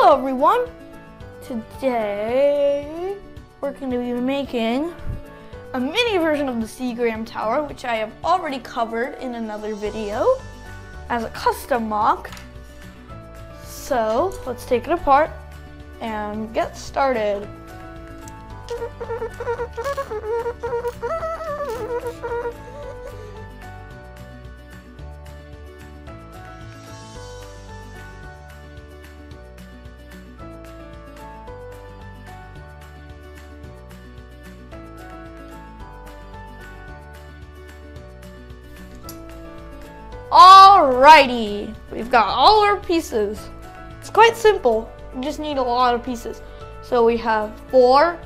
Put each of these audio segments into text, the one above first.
Hello everyone! Today we're going to be making a mini version of the Seagram Tower, which I have already covered in another video as a custom MOC. So let's take it apart and get started. Alrighty, we've got all our pieces. It's quite simple, you just need a lot of pieces. So we have 4,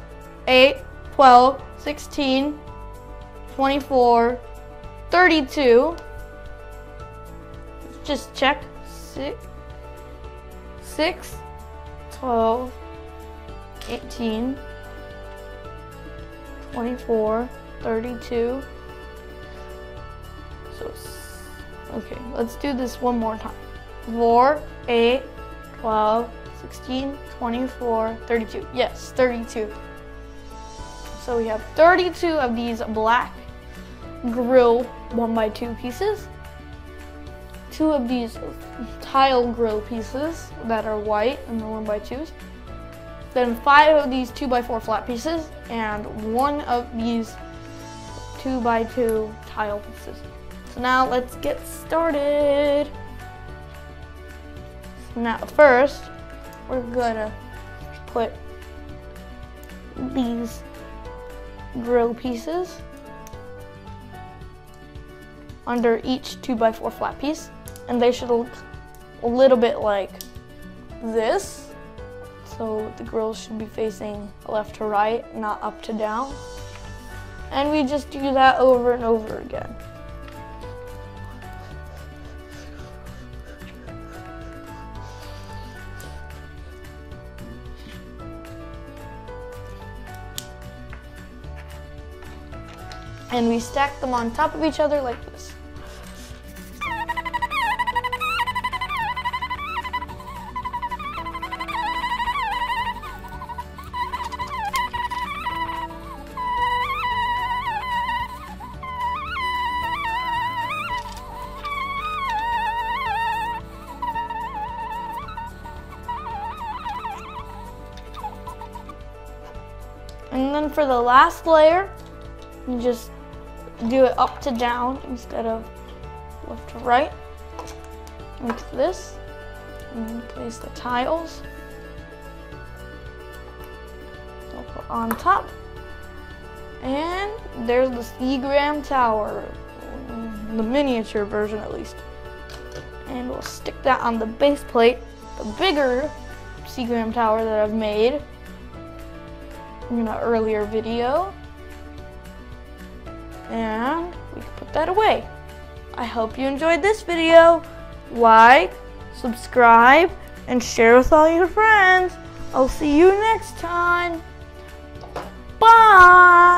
8, 12, 16, 24, 32. Just check. 6, 12, 18, 24, 32. So okay, let's do this one more time. 4, 8, 12, 16, 24, 32. Yes, 32. So we have 32 of these black grill 1x2 pieces. 2 of these tile grill pieces that are white and the 1x2s. Then 5 of these 2x4 flat pieces and 1 of these 2x2 tile pieces. So now let's get started. So now first, we're gonna put these grill pieces under each 2x4 flat piece, and they should look a little bit like this. So the grills should be facing left to right, not up to down. And we just do that over and over again. And we stack them on top of each other like this. And then for the last layer, you just do it up to down instead of left to right, like this, and place the tiles on top, and there's the Seagram Tower, the miniature version at least. And we'll stick that on the base plate, the bigger Seagram Tower that I've made in an earlier video. And we can put that away. I hope you enjoyed this video. Like, subscribe, and share with all your friends. I'll see you next time. Bye!